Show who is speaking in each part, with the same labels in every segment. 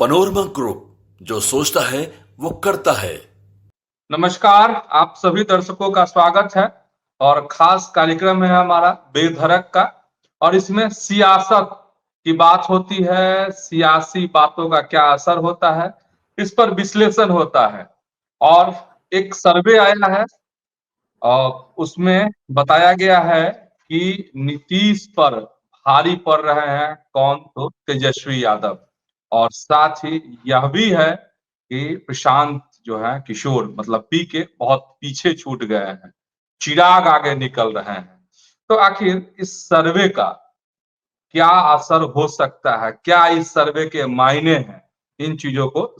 Speaker 1: Panorama group, जो सोचता है वो करता है।
Speaker 2: नमस्कार, आप सभी दर्शकों का स्वागत है और खास कार्यक्रम है हमारा बेधड़क का। और इसमें सियासत की बात होती है, सियासी बातों का क्या असर होता है, इस पर विश्लेषण होता है। और एक सर्वे आया है और उसमें बताया गया है कि नीतीश पर भारी पड़ रहे हैं कौन, तो तेजस्वी यादव। और साथ ही यह भी है कि प्रशांत जो है, किशोर मतलब पी के बहुत पीछे छूट गए हैं, चिराग आगे निकल रहे हैं। तो आखिर इस सर्वे का क्या असर हो सकता है, क्या इस सर्वे के मायने हैं, इन चीजों को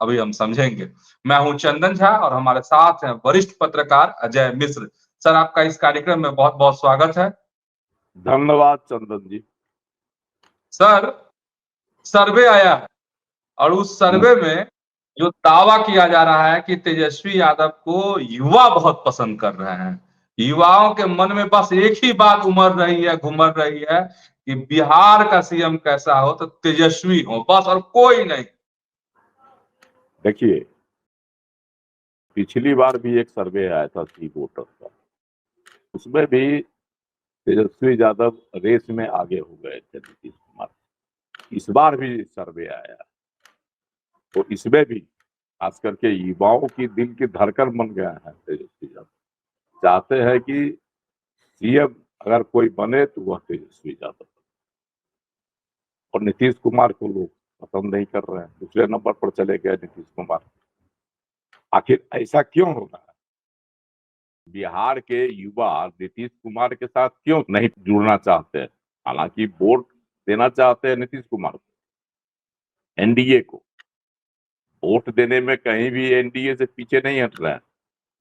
Speaker 2: अभी हम समझेंगे। मैं हूं चंदन झा और हमारे साथ हैं वरिष्ठ पत्रकार अजय मिश्र। सर, आपका इस कार्यक्रम में बहुत बहुत स्वागत है।
Speaker 3: धन्यवाद चंदन जी।
Speaker 2: सर, सर्वे आया है और उस सर्वे में जो दावा किया जा रहा है कि तेजस्वी यादव को युवा बहुत पसंद कर रहे हैं। युवाओं के मन में बस एक ही बात घुमर रही है कि बिहार का सीएम कैसा हो, तो तेजस्वी हो, बस, और कोई नहीं।
Speaker 3: देखिए, पिछली बार भी एक सर्वे आया था सी वोटर का, उसमें भी तेजस्वी यादव रेस में आगे हो गए थे नीतीश कुमार। इस बार भी सर्वे आया तो इसमें भी खास करके युवाओं की दिल की धड़कन बन गया है तेजस्वी यादव। चाहते हैं कि सीएम अगर कोई बने तो वह तेजस्वी यादव, और नीतीश कुमार को लोग पसंद नहीं कर रहे हैं, दूसरे नंबर पर चले गए नीतीश कुमार। आखिर ऐसा क्यों हो रहा है? बिहार के युवा नीतीश कुमार के साथ क्यों नहीं जुड़ना चाहते हैं? हालांकि वोट देना चाहते हैं नीतीश कुमार को, एनडीए को। वोट देने में कहीं भी एनडीए से पीछे नहीं हट रहे हैं,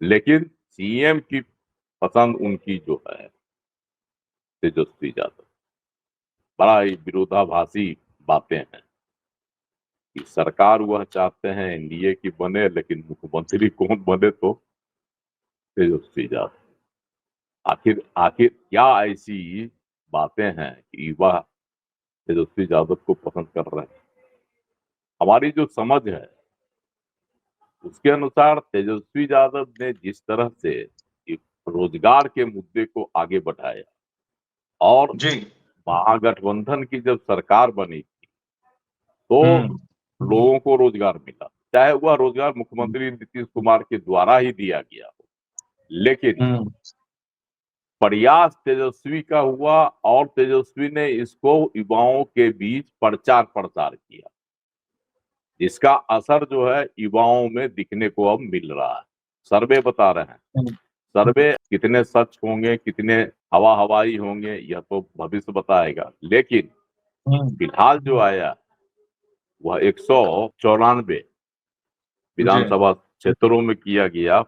Speaker 3: लेकिन सीएम की पसंद उनकी जो है तेजस्वी यादव। बड़ा ही विरोधाभासी बातें हैं कि सरकार वह चाहते हैं एनडीए की बने, लेकिन मुख्यमंत्री कौन बने? तो तेजस्वी यादव। आखिर आखिर क्या ऐसी बातें हैं कि युवा तेजस्वी यादव को पसंद कर रहे हैं? हमारी जो समझ है उसके अनुसार तेजस्वी यादव ने जिस तरह से एक रोजगार के मुद्दे को आगे बढ़ाया, और
Speaker 2: जी।
Speaker 3: महागठबंधन की जब सरकार बनी थी तो
Speaker 2: हम्म।
Speaker 3: लोगों को रोजगार मिला, चाहे वह रोजगार मुख्यमंत्री नीतीश कुमार के द्वारा ही दिया गया हो, लेकिन
Speaker 2: हम्म।
Speaker 3: प्रयास तेजस्वी का हुआ और तेजस्वी ने इसको युवाओं के बीच प्रचार प्रसार किया, जिसका असर जो है युवाओं में दिखने को अब मिल रहा है। सर्वे बता रहे हैं।
Speaker 2: हम्म।
Speaker 3: सर्वे कितने सच होंगे, कितने हवा हवाई होंगे, यह तो भविष्य बताएगा, लेकिन
Speaker 2: हम्म।
Speaker 3: फिलहाल जो आया वह 194
Speaker 2: जी।
Speaker 3: विधानसभा क्षेत्रों में किया गया।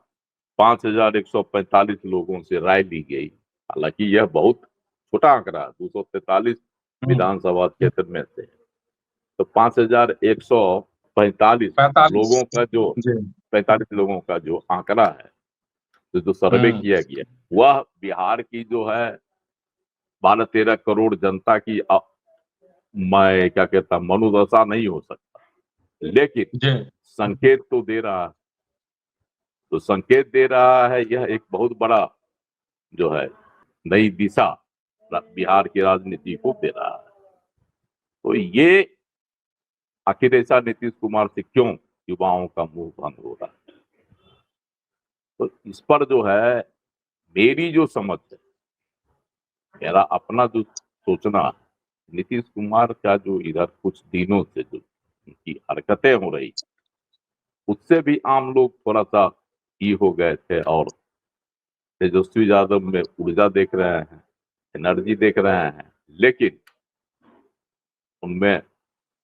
Speaker 3: 5145 लोगों से राय ली गई। हालांकि यह बहुत छोटा आंकड़ा, 243
Speaker 2: हम्म।
Speaker 3: विधानसभा क्षेत्र में से, तो 5145
Speaker 2: 45।
Speaker 3: लोगों का जो
Speaker 2: जी।
Speaker 3: 45 लोगों का जो आंकड़ा है, तो जो सर्वे
Speaker 2: हम्म।
Speaker 3: किया गया वह बिहार की जो है 12-13 करोड़ जनता की मैं क्या कहता मनोदशा नहीं हो सकता, लेकिन
Speaker 2: जी।
Speaker 3: संकेत तो दे रहा है। तो संकेत दे रहा है, यह एक बहुत बड़ा जो है नई दिशा बिहार की राजनीति को दे रहा है। तो ये आखिर ऐसा नीतीश कुमार से क्यों युवाओं का मुंह बंद हो रहा है? तो इस पर जो है मेरी जो समझ है, मेरा अपना जो सोचना है, नीतीश कुमार का जो इधर कुछ दिनों से जो उनकी हरकतें हो रही, उससे भी आम लोग थोड़ा सा ही हो गए थे, और तेजस्वी यादव में ऊर्जा देख रहे हैं, एनर्जी देख रहे हैं, लेकिन उनमें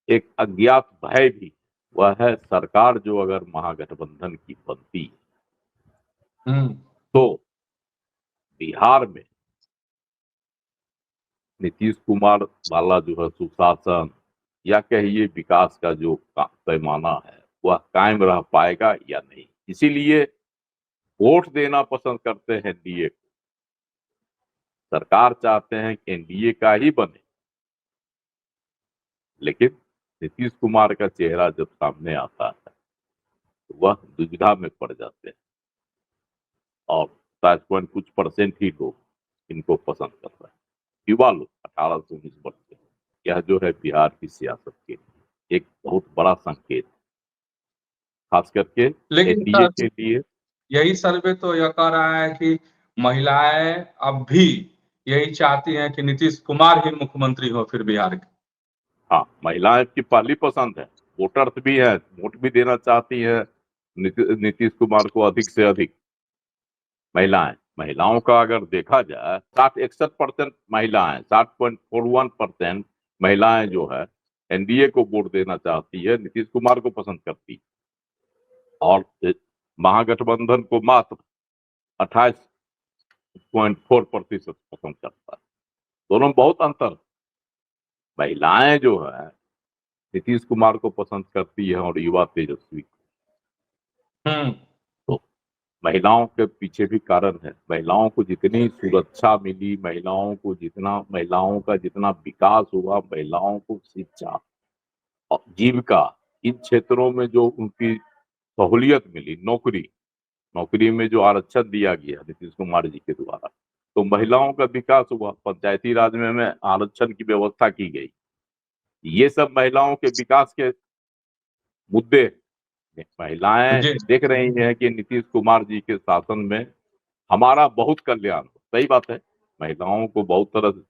Speaker 3: एक अज्ञात भय भी, वह है सरकार जो अगर महागठबंधन की बनती
Speaker 2: हम्म।
Speaker 3: तो बिहार में नीतीश कुमार वाला जो है सुशासन या कहिए विकास का जो पैमाना है वह कायम रह पाएगा या नहीं। इसीलिए वोट देना पसंद करते हैं एनडीए को। सरकार चाहते हैं कि एनडीए का ही बने, लेकिन नीतीश कुमार का चेहरा जब सामने आता है तो वह दुविधा में पड़ जाते हैं और 7 कुछ % ही लोग इनको पसंद कर रहे हैं। युवा लोग 18 से 19 वर्ष के, यह जो है बिहार की सियासत के एक बहुत बड़ा संकेत, खास करके
Speaker 2: लेकिन
Speaker 3: एनडीए के लिए।
Speaker 2: यही सर्वे तो यह कह रहा है कि महिलाएं अब भी यही चाहती हैं कि नीतीश कुमार ही मुख्यमंत्री हो फिर बिहार के।
Speaker 3: हाँ, महिलाएं की पहली पसंद है, वोटर्स भी है, वोट भी देना चाहती है नीतीश कुमार को अधिक से अधिक। महिलाओं का अगर देखा जाए 60-61% महिलाएं, 60.41% महिलाएं जो है एनडीए को वोट देना चाहती है, नीतीश कुमार को पसंद करती है। और महागठबंधन को मात्र 28.4% पसंद करता है। दोनों में बहुत अंतर। महिलाएं जो है नीतीश कुमार को पसंद करती है और युवा तेजस्वी को। तो महिलाओं के पीछे भी कारण है। महिलाओं को जितनी सुरक्षा मिली, महिलाओं का जितना विकास हुआ, महिलाओं को शिक्षा और जीविका, इन क्षेत्रों में जो उनकी सहूलियत मिली, नौकरी में जो आरक्षण दिया गया नीतीश कुमार जी के द्वारा, तो महिलाओं का विकास हुआ। पंचायती राज में आरक्षण की व्यवस्था की गई। ये सब महिलाओं के विकास के मुद्दे हैं। महिलाएं
Speaker 2: जी
Speaker 3: देख रही हैं कि नीतीश कुमार जी के शासन में हमारा बहुत कल्याण हो। सही बात है, महिलाओं को बहुत तरह से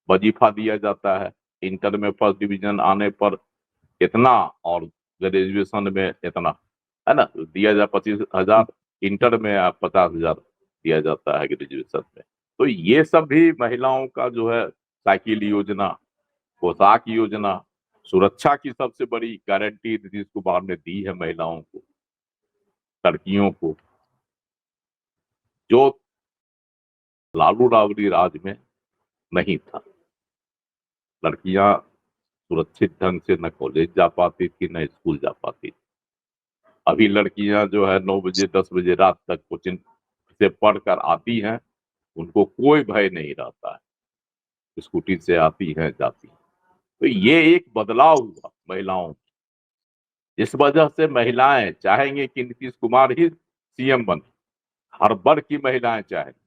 Speaker 3: वजीफा दिया जाता है। इंटर में फर्स्ट डिवीजन आने पर इतना और ग्रेजुएशन में इतना, है ना, दिया जाए 25,000, इंटर में 50,000 दिया जाता है ग्रेजुएशन में। तो ये सब भी महिलाओं का जो है, साइकिल योजना, पोशाक योजना, सुरक्षा की सबसे बड़ी गारंटी नीतीश कुमार ने दी है महिलाओं को, लड़कियों को, जो लालू राबड़ी राज में नहीं था। लड़कियां सुरक्षित ढंग से न कॉलेज जा पाती थी, न स्कूल जा पाती थी। अभी लड़कियां जो है 9 बजे 10 बजे रात तक कोचिंग से पढ़कर आती हैं, उनको कोई भय नहीं रहता है, स्कूटी से आती हैं, जाती हैं। तो ये एक बदलाव हुआ महिलाओं में। इस वजह से महिलाएं चाहेंगे कि नीतीश कुमार ही सीएम बने। हर वर्ग की महिलाएं चाहेंगी।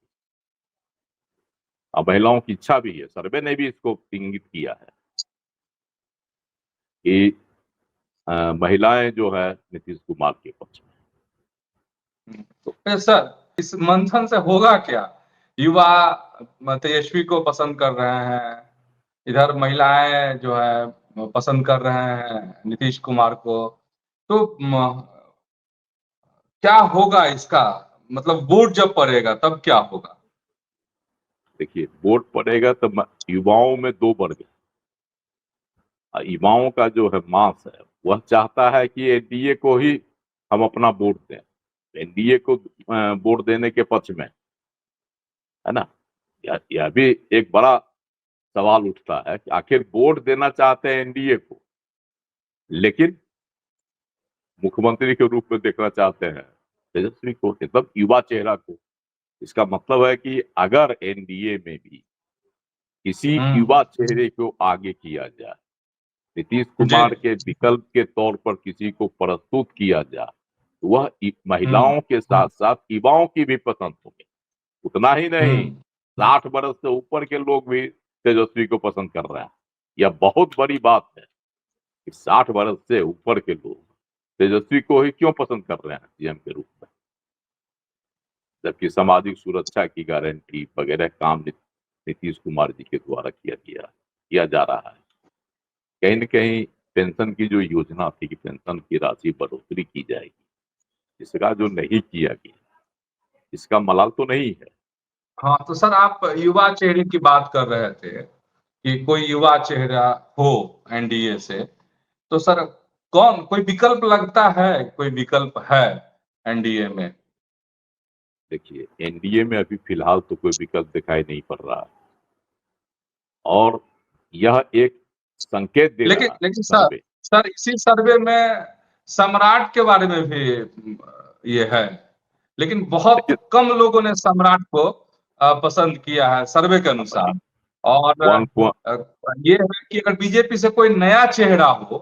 Speaker 3: अब महिलाओं की इच्छा भी है, सर्वे ने भी इसको इंगित किया है कि महिलाएं जो है नीतीश कुमार के पक्ष में।
Speaker 2: तो सर, इस मंथन से होगा क्या? युवा तेजस्वी को पसंद कर रहे हैं, इधर महिलाएं जो है पसंद कर रहे हैं नीतीश कुमार को, तो क्या होगा इसका? मतलब वोट जब पड़ेगा तब क्या होगा?
Speaker 3: देखिए, वोट पड़ेगा तो युवाओं में 2 वर्ग है। युवाओं का जो है मास है, वह चाहता है कि एनडीए को ही हम अपना वोट दें, एनडीए को वोट देने के पक्ष में, है ना। यह भी एक बड़ा सवाल उठता है कि आखिर वोट देना चाहते हैं एनडीए को, लेकिन मुख्यमंत्री के रूप में देखना चाहते हैं तेजस्वी को, एकदम युवा चेहरा को। इसका मतलब है कि अगर एनडीए में भी किसी युवा चेहरे को आगे किया जाए, नीतीश कुमार के विकल्प के तौर पर किसी को प्रस्तुत किया जाए, तो वह महिलाओं के साथ साथ युवाओं की भी पसंद होगी। उतना ही नहीं, 60 वर्ष से ऊपर के लोग भी तेजस्वी को पसंद कर रहे हैं। यह बहुत बड़ी बात है कि 60 वर्ष से ऊपर के लोग तेजस्वी को ही क्यों पसंद कर रहे हैं सीएम के रूप में, जबकि सामाजिक सुरक्षा की गारंटी वगैरह काम नीतीश कुमार जी के द्वारा किया जा रहा है। कहीं न कहीं पेंशन की जो योजना थी कि पेंशन की राशि बढ़ोतरी की जाएगी, इसका जो नहीं किया गया, इसका मलाल तो नहीं है।
Speaker 2: हाँ, तो सर आप युवा चेहरे की बात कर रहे थे कि कोई युवा चेहरा हो एनडीए से, तो सर कोई विकल्प लगता है, कोई विकल्प है एनडीए में?
Speaker 3: देखिए, एनडीए में अभी फिलहाल तो कोई विकल्प दिखाई नहीं पड़ रहा है और यह एक संकेत दे रहा है
Speaker 2: लेकिन
Speaker 3: सर्वे।
Speaker 2: सर इसी सर्वे में सम्राट के बारे में भी ये है, लेकिन बहुत कम लोगों ने सम्राट को पसंद किया है सर्वे के अनुसार। और
Speaker 3: वन
Speaker 2: ये है कि अगर बीजेपी से कोई नया चेहरा हो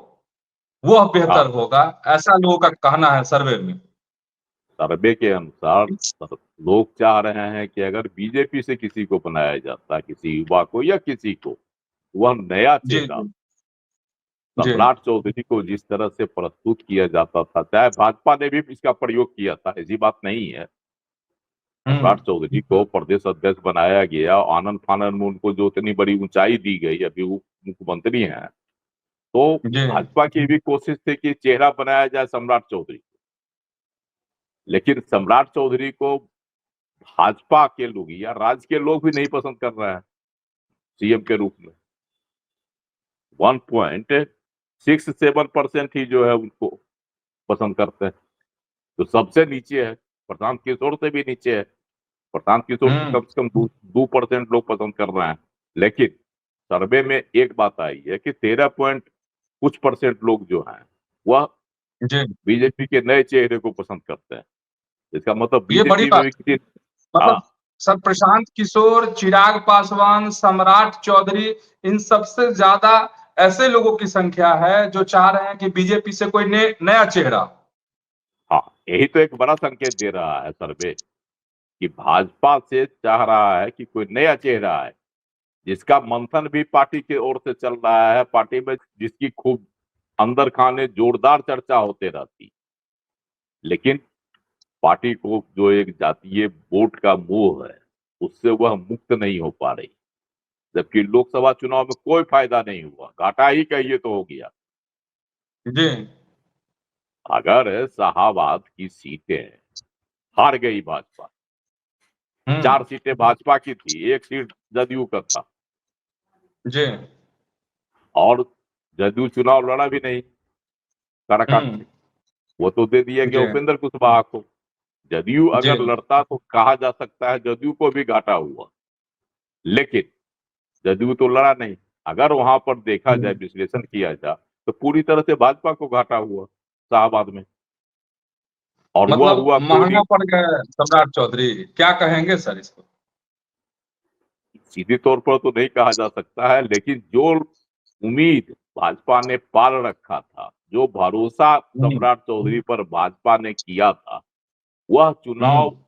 Speaker 2: वह बेहतर
Speaker 3: हाँ,
Speaker 2: होगा, ऐसा लोगों का कहना है सर्वे में।
Speaker 3: सर्वे के अनुसार लोग चाह रहे हैं कि अगर बीजेपी से किसी को बनाया जाता, किसी युवा को या किसी को, वह नया
Speaker 2: जी
Speaker 3: चेहरा।
Speaker 2: जी जी।
Speaker 3: सम्राट चौधरी को जिस तरह से प्रस्तुत किया जाता था, चाहे भाजपा ने भी इसका प्रयोग किया था, ऐसी बात नहीं है। सम्राट चौधरी को प्रदेश अध्यक्ष बनाया गया, आनंद फानन में उनको जो इतनी बड़ी ऊंचाई दी गई, अभी वो मुख्यमंत्री हैं, तो
Speaker 2: जी
Speaker 3: भाजपा की भी कोशिश थी कि चेहरा बनाया जाए सम्राट चौधरी। लेकिन सम्राट चौधरी को भाजपा के लोग या राज्य के लोग भी नहीं पसंद कर रहे हैं सीएम के रूप में। 1.67% ही जो है उनको पसंद करते हैं, तो सबसे नीचे है। प्रशांत किशोर से भी नीचे है। प्रशांत किशोर को कम से कम 2% लोग पसंद कर रहे हैं। लेकिन सर्वे में एक बात आई है कि 13 पॉइंट कुछ परसेंट लोग जो हैं वह
Speaker 2: जी।
Speaker 3: बीजेपी के नए चेहरे को पसंद करते हैं। इसका मतलब
Speaker 2: ये बड़ी
Speaker 3: बीजेपी में
Speaker 2: बात
Speaker 3: भी
Speaker 2: है।
Speaker 3: किसी। हाँ,
Speaker 2: मतलब सर, प्रशांत किशोर, चिराग पासवान, सम्राट चौधरी, इन सबसे ज्यादा ऐसे लोगों की संख्या है जो चाह रहे हैं कि बीजेपी से कोई नया चेहरा।
Speaker 3: हाँ, यही तो एक बड़ा संकेत दे रहा है सर्वे कि भाजपा से चाह रहा है कि कोई नया चेहरा है, जिसका मंथन भी पार्टी की ओर से चल रहा है, पार्टी में जिसकी खूब अंदर खाने जोरदार चर्चा होते रहती। लेकिन पार्टी को जो एक जातीय वोट का मोह है, उससे वह मुक्त नहीं हो पा रही। जबकि लोकसभा चुनाव में कोई फायदा नहीं हुआ, घाटा ही कहिए तो हो गया।
Speaker 2: जी।
Speaker 3: अगर शाहाबाद की सीटें हार गई भाजपा, 4 सीटें भाजपा की थी, 1 सीट जदयू का था,
Speaker 2: जी।
Speaker 3: और जदयू चुनाव लड़ा भी नहीं काराकाट से, वो तो दे दिया गया
Speaker 2: जी
Speaker 3: उपेंद्र कुशवाहा को। जदयू
Speaker 2: जी।
Speaker 3: अगर लड़ता तो कहा जा सकता है जदयू को भी घाटा हुआ, लेकिन जदयू तो लड़ा नहीं। अगर वहां पर देखा जाए, विश्लेषण किया जाए, तो पूरी तरह से भाजपा को घाटा हुआ शाहबाद में, और वह
Speaker 2: मतलब
Speaker 3: हुआ
Speaker 2: महंगा
Speaker 3: कोहली।
Speaker 2: पड़ गया सम्राट चौधरी, क्या कहेंगे सर इसको?
Speaker 3: सीधे तौर पर तो नहीं कहा जा सकता है, लेकिन जो उम्मीद भाजपा ने पाल रखा था, जो भरोसा
Speaker 2: हम्म
Speaker 3: सम्राट चौधरी पर भाजपा ने किया था, वह चुनाव
Speaker 2: हम्म।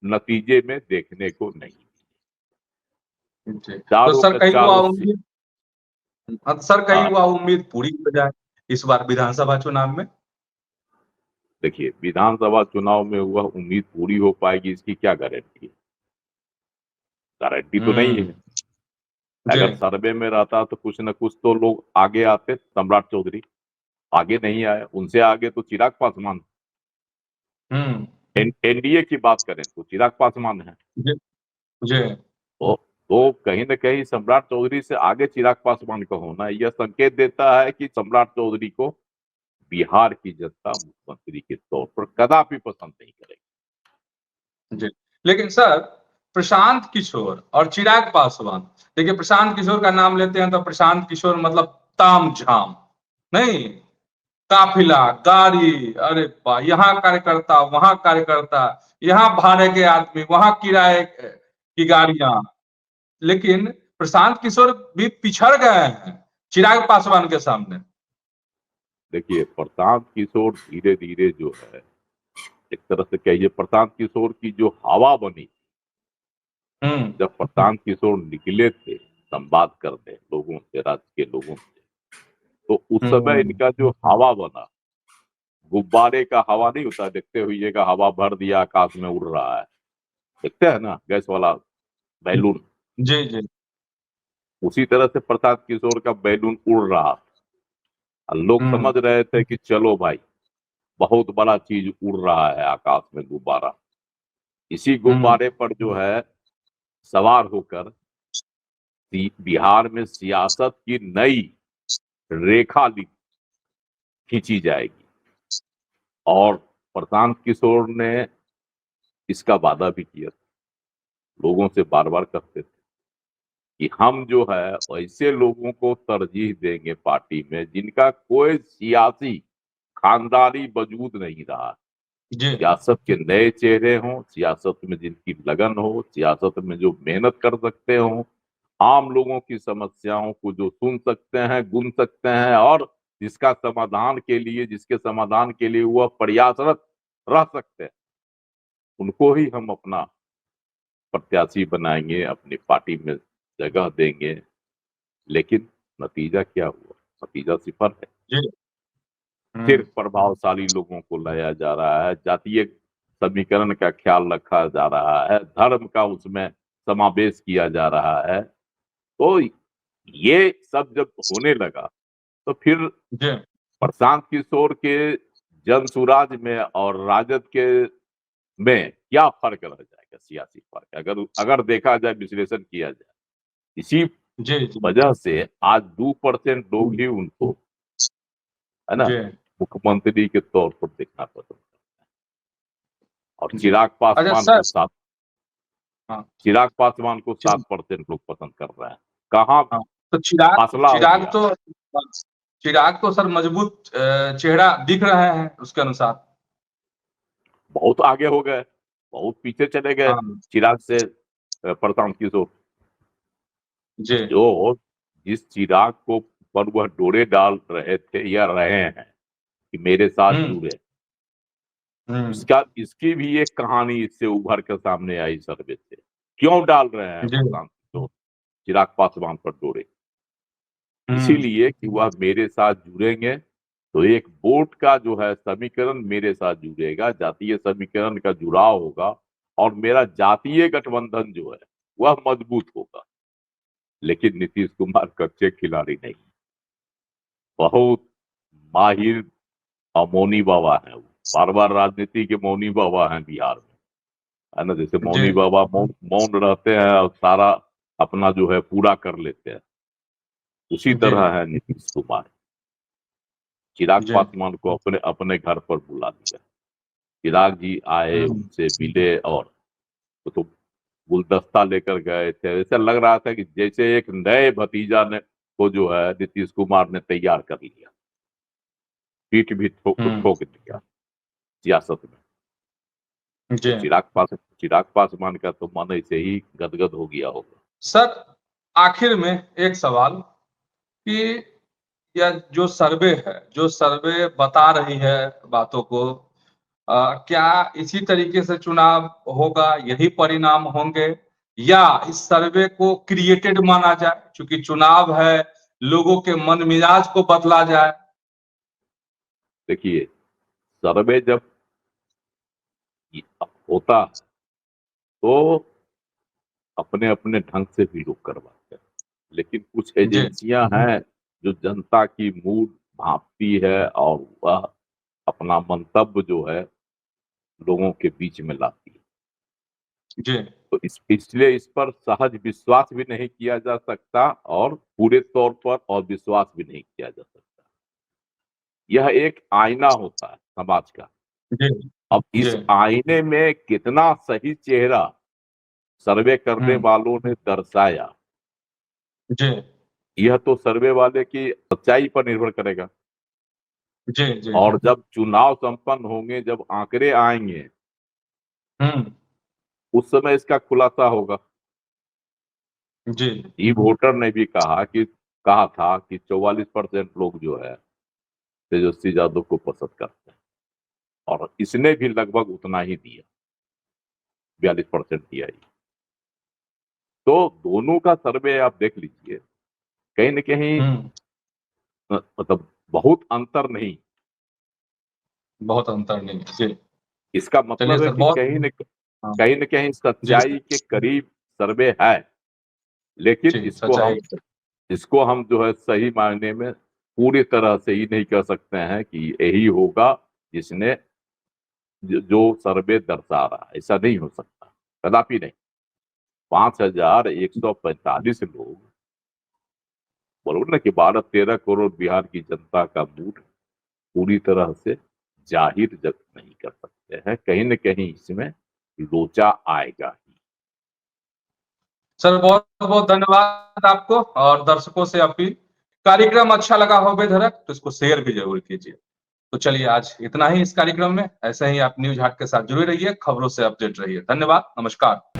Speaker 3: नतीजे में देखने को नहीं।
Speaker 2: जी। तो
Speaker 3: चारों
Speaker 2: सर
Speaker 3: के
Speaker 2: कहीं हुआ
Speaker 3: चारों
Speaker 2: उम्मीद, सर कहीं
Speaker 3: हाँ,
Speaker 2: हुआ उम्मीद पूरी हो जाए इस बार विधानसभा चुनाव में?
Speaker 3: देखिए, विधानसभा चुनाव में वह उम्मीद पूरी हो पाएगी, इसकी क्या गारंटी है? गारंटी तो नहीं है।
Speaker 2: जी।
Speaker 3: अगर सर्वे में रहता तो कुछ न कुछ तो लोग आगे आते। सम्राट चौधरी आगे नहीं आए, उनसे आगे तो चिराग पासवान।
Speaker 2: हम्म।
Speaker 3: एनडीए की बात करें तो चिराग पासवान है।
Speaker 2: जी जी।
Speaker 3: तो कहीं न कहीं सम्राट चौधरी से आगे चिराग पासवान का होना यह संकेत देता है कि सम्राट चौधरी को बिहार की जनता मुख्यमंत्री के तौर पर कदापि पसंद नहीं करेगी।
Speaker 2: जी। लेकिन सर, प्रशांत किशोर और चिराग पासवान, देखिए प्रशांत किशोर का नाम लेते हैं तो प्रशांत किशोर मतलब ताम झाम, नहीं, काफिला, गाड़ी, अरे वाह, यहाँ कार्यकर्ता, वहां कार्यकर्ता, यहाँ भाड़े के आदमी, वहां किराए की गाड़ियां। लेकिन प्रशांत किशोर भी पिछड़ गए हैं चिराग पासवान के सामने।
Speaker 3: देखिए, प्रशांत किशोर धीरे धीरे जो है, एक तरह से कहिए, प्रशांत किशोर की जो हवा बनी, जब प्रशांत किशोर निकले थे संवाद करने लोगों से, राज्य के लोगों से, तो उस समय
Speaker 2: हम्म।
Speaker 3: इनका जो हवा बना, गुब्बारे का हवा नहीं होता, देखते हुए हवा भर दिया, आकाश में उड़ रहा है, देखते हैं ना, गैस वाला बैलून।
Speaker 2: जी जी।
Speaker 3: उसी तरह से प्रशांत किशोर का बैलून उड़ रहा था, और लोग
Speaker 2: हम्म
Speaker 3: समझ रहे थे कि चलो भाई, बहुत बड़ा चीज उड़ रहा है आकाश में, गुब्बारा। इसी
Speaker 2: हम्म।
Speaker 3: गुब्बारे पर जो है सवार होकर बिहार में सियासत की नई रेखा खींची जाएगी। और प्रशांत किशोर ने इसका वादा भी किया था, लोगों से बार बार करते थे कि हम जो है ऐसे लोगों को तरजीह देंगे पार्टी में जिनका कोई सियासी खानदानी वजूद नहीं रहा।
Speaker 2: जी।
Speaker 3: सियासत के नए चेहरे हों, सियासत में जिनकी लगन हो, सियासत में जो मेहनत कर सकते हो, आम लोगों की समस्याओं को जो सुन सकते हैं, गुन सकते हैं, और जिसके समाधान के लिए वह प्रयासरत रह सकते हैं, उनको ही हम अपना प्रत्याशी बनाएंगे, अपनी पार्टी में जगह देंगे। लेकिन नतीजा क्या हुआ? नतीजा सिफर है।
Speaker 2: जी।
Speaker 3: सिर्फ प्रभावशाली लोगों को लाया जा रहा है, जातीय समीकरण का ख्याल रखा जा रहा है, धर्म का उसमें समावेश किया जा रहा है। तो ये सब जब होने लगा तो फिर
Speaker 2: जी।
Speaker 3: प्रशांत किशोर के जन सुराज में और राजद के में क्या फर्क रह जाएगा? सियासी फर्क अगर देखा जाए, विश्लेषण किया जाए, इसी
Speaker 2: जी। जी।
Speaker 3: वजह से आज 2% लोग ही उनको, है ना,
Speaker 2: जी।
Speaker 3: मुख्यमंत्री के तौर पर देखना पसंद करते हैं। और
Speaker 2: जी।
Speaker 3: चिराग
Speaker 2: अच्छा
Speaker 3: पासवान
Speaker 2: सर।
Speaker 3: को
Speaker 2: हाँ।
Speaker 3: 7% लोग पसंद कर रहे हैं। कहाँ
Speaker 2: हाँ, तो चिराग
Speaker 3: फासला हो
Speaker 2: चिराग
Speaker 3: गया?
Speaker 2: तो चिराग तो सर मजबूत चेहरा दिख रहे हैं उसके अनुसार।
Speaker 3: बहुत आगे हो गए, बहुत पीछे चले गए
Speaker 2: हाँ।
Speaker 3: चिराग से प्रशांत किशोर।
Speaker 2: जी।
Speaker 3: जो जिस चिराग को पर वह डोरे डाल रहे थे या रहे हैं कि मेरे साथ जुड़े, इसकी भी एक कहानी इससे उभर कर सामने आई सर्वे से। क्यों डाल रहे हैं
Speaker 2: जी।
Speaker 3: प्रशांत किशोर चिराग पासवान पर डोरे?
Speaker 2: हम्म।
Speaker 3: इसीलिए कि वह मेरे साथ जुड़ेंगे तो एक वोट का जो है समीकरण मेरे साथ जुड़ेगा, जातीय समीकरण का जुड़ाव होगा और मेरा जातीय गठबंधन जो है वह मजबूत होगा। लेकिन नीतीश कुमार कच्चे खिलाड़ी नहीं, बहुत माहिर और मौनी बाबा है। वो बार बार राजनीति के मौनी बाबा हैं बिहार में, है ना। जैसे
Speaker 2: जी।
Speaker 3: मौनी बाबा मौन रहते हैं और सारा अपना जो है पूरा कर लेते हैं, उसी
Speaker 2: जी।
Speaker 3: तरह है नीतीश कुमार। चिराग
Speaker 2: जी।
Speaker 3: पासवान को अपने अपने घर पर बुला दिया। चिराग जी आए, उनसे मिले और तो गुलदस्ता लेकर गए थे। ऐसा लग रहा था कि जैसे एक नए भतीजा ने को जो है नीतीश कुमार ने तैयार कर लिया, पीठ भी ठोक दिया सियासत में। तो
Speaker 2: जी।
Speaker 3: चिराग पासवान का तो मन ऐसे ही गदगद हो गया होगा।
Speaker 2: सर आखिर में एक सवाल कि यह जो सर्वे बता रही है बातों को, क्या इसी तरीके से चुनाव होगा, यही परिणाम होंगे, या इस सर्वे को क्रिएटेड माना जाए, क्योंकि चुनाव है, लोगों के मन मिजाज को बदला जाए?
Speaker 3: देखिए, सर्वे जब होता तो अपने अपने ढंग से भी लोग करवाते हैं, लेकिन कुछ
Speaker 2: जी।
Speaker 3: एजेंसियां हैं जो जनता की मूड भांपती है और वह अपना मंतव्य जो है लोगों के बीच में लाती है।
Speaker 2: जी।
Speaker 3: तो इसलिए इस पर सहज विश्वास भी नहीं किया जा सकता और पूरे तौर पर और विश्वास भी नहीं किया जा सकता। यह एक आईना होता है समाज का।
Speaker 2: जी।
Speaker 3: अब
Speaker 2: जी।
Speaker 3: इस आईने में कितना सही चेहरा सर्वे करने वालों ने दर्शाया,
Speaker 2: जी।
Speaker 3: यह तो सर्वे वाले की सच्चाई पर निर्भर करेगा।
Speaker 2: जी। जी।
Speaker 3: और जब चुनाव संपन्न होंगे, जब आंकड़े आएंगे, उस समय इसका खुलासा होगा।
Speaker 2: जी।
Speaker 3: ई वोटर ने भी कहा था कि 44% लोग जो है तेजस्वी यादव को पसंद करते हैं और इसने भी लगभग उतना ही दिया, 42% दिया ही। तो दोनों का सर्वे आप देख लीजिए, कहीं न कहीं मतलब बहुत अंतर नहीं।
Speaker 2: बहुत अंतर नहीं है। जी।
Speaker 3: इसका
Speaker 2: चलिए
Speaker 3: मतलब है
Speaker 2: सर,
Speaker 3: कि
Speaker 2: बहुत हाँ।
Speaker 3: कहीं न कहीं
Speaker 2: जी
Speaker 3: सच्चाई
Speaker 2: सर।
Speaker 3: के करीब सर्वे है। लेकिन
Speaker 2: जी, सच्चाई।
Speaker 3: इसको हम जो है सही मायने में पूरी तरह से ही नहीं कह सकते हैं कि यही होगा जिसने जो सर्वे दर्शा रहा है। ऐसा नहीं हो सकता, कदापि नहीं। 5145 लोग, बोलो ना कि 12-13 करोड़ बिहार की जनता का मूड पूरी तरह से जाहिर जब नहीं कर सकते हैं। कहीं न कहीं इसमें लोचा आएगा ही।
Speaker 2: सर बहुत बहुत धन्यवाद आपको, और दर्शकों से अपील, कार्यक्रम अच्छा लगा हो बेधड़क तो इसको शेयर भी जरूर कीजिए। तो चलिए आज इतना ही इस कार्यक्रम में। ऐसे ही आप न्यूज हाट के साथ जुड़े रहिए, खबरों से अपडेट रहिए। धन्यवाद, नमस्कार।